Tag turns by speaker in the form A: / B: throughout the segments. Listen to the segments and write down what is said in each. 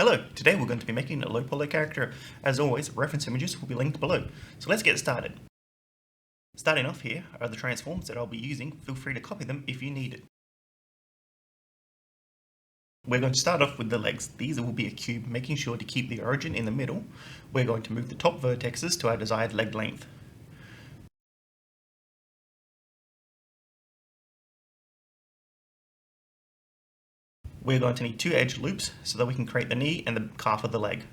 A: Hello, today we're going to be making a low poly character. As always, reference images will be linked below. So let's get started. Starting off here are the transforms that I'll be using. Feel free to copy them if you need it. We're going to start off with the legs. These will be a cube, making sure to keep the origin in the middle. We're going to move the top vertexes to our desired leg length. We're going to need two edge loops so that we can create the knee and the calf of the leg.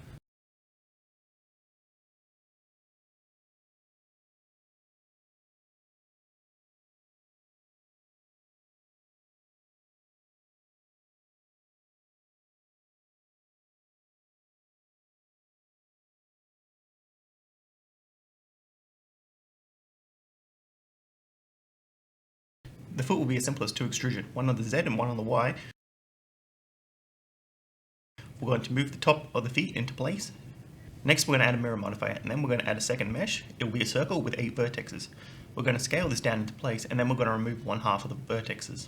A: The foot will be as simple as two extrusion, one on the Z and one on the Y. We're going to move the top of the feet into place. Next we're going to add a mirror modifier, and then we're going to add a second mesh. It will be a circle with 8 vertexes. We're going to scale this down into place, and then we're going to remove one half of the vertexes.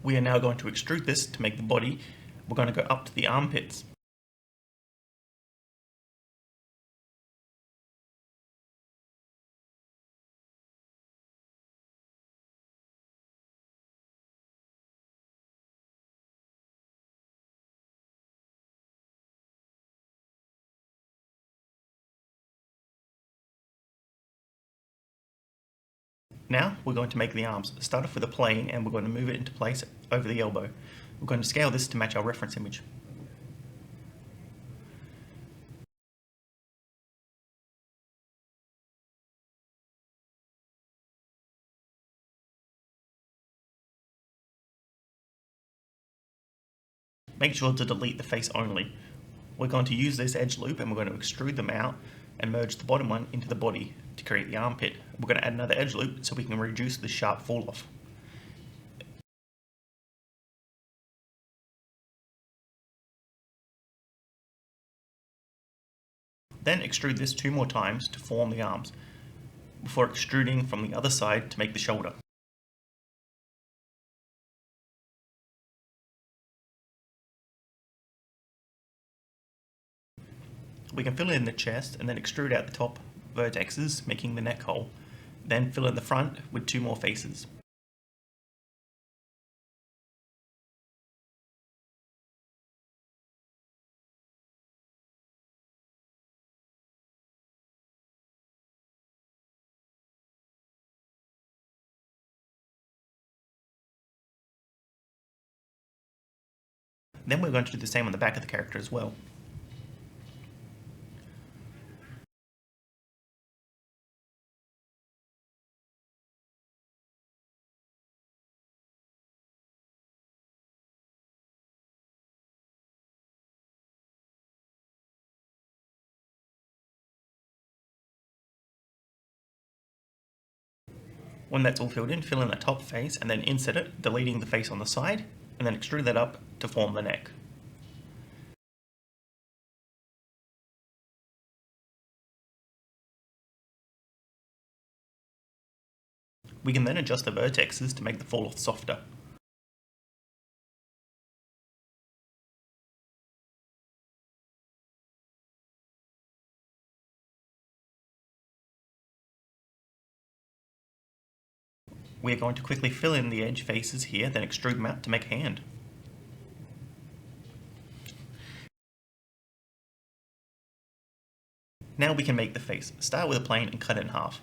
A: We are now going to extrude this to make the body. We're going to go up to the armpits. Now we're going to make the arms. Start off with a plane and we're going to move it into place over the elbow. We're going to scale this to match our reference image. Make sure to delete the face only. We're going to use this edge loop and we're going to extrude them out and merge the bottom one into the body to create the armpit. We're going to add another edge loop so we can reduce the sharp fall off. Then extrude this 2 more times to form the arms, before extruding from the other side to make the shoulder. We can fill in the chest and then extrude out the top vertexes, making the neck hole. Then fill in the front with 2 more faces. Then we're going to do the same on the back of the character as well. When that's all filled in, fill in the top face and then insert it, deleting the face on the side, and then extrude that up to form the neck. We can then adjust the vertexes to make the fall off softer. We are going to quickly fill in the edge faces here, then extrude them out to make a hand. Now we can make the face. Start with a plane and cut it in half.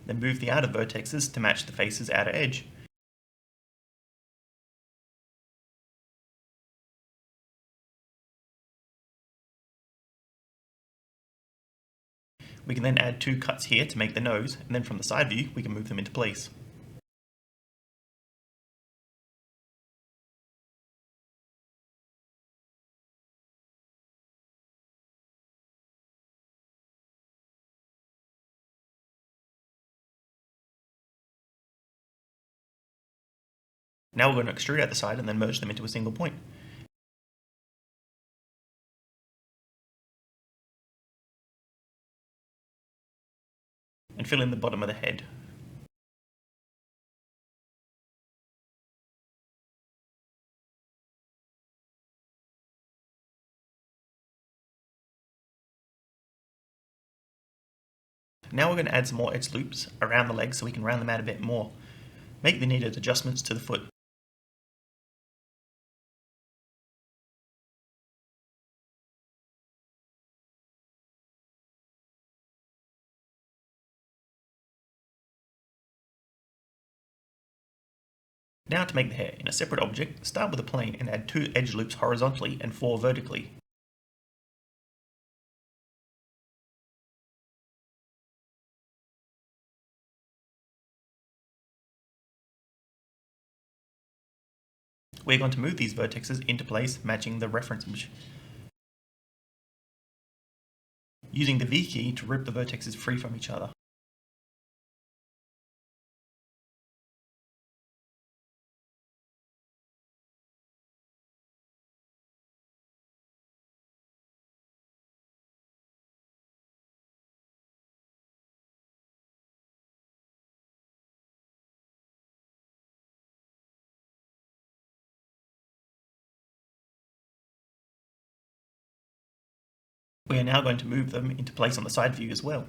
A: Then move the outer vertexes to match the face's outer edge. We can then add 2 cuts here to make the nose, and then from the side view we can move them into place. Now we're going to extrude out the side and then merge them into a single point. and fill in the bottom of the head. Now we're going to add some more edge loops around the legs so we can round them out a bit more. Make the needed adjustments to the foot. Now to make the hair in a separate object, start with a plane and add 2 edge loops horizontally and 4 vertically. We're going to move these vertexes into place matching the reference image. Using the V key to rip the vertexes free from each other. We are now going to move them into place on the side view as well.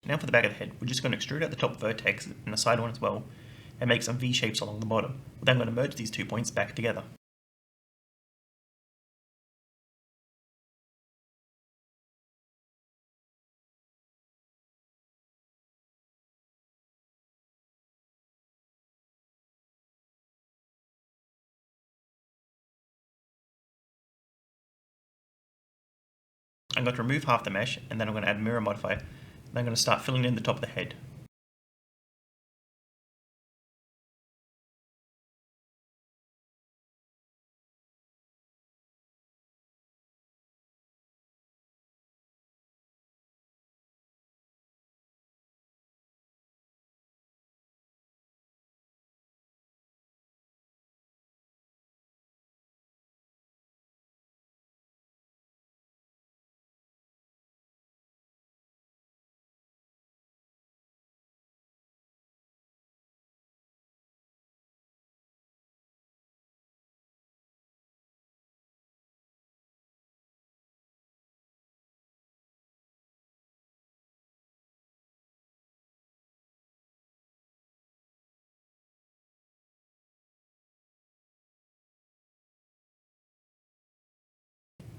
A: Now for the back of the head, we're just going to extrude out the top vertex and the side one as well, and make some V shapes along the bottom. We're then going to merge these 2 points back together. I'm going to remove half the mesh, and then I'm going to add mirror modifier, and then I'm going to start filling in the top of the head.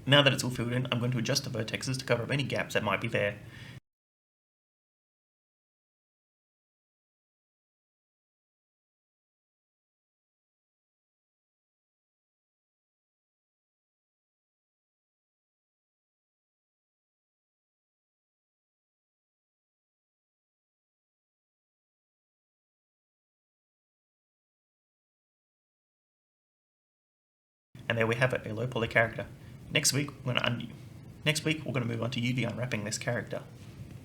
A: Now that it's all filled in, I'm going to adjust the vertexes to cover up any gaps that might be there. And there we have it, a low poly character. Next week we're going to move on to UV unwrapping this character.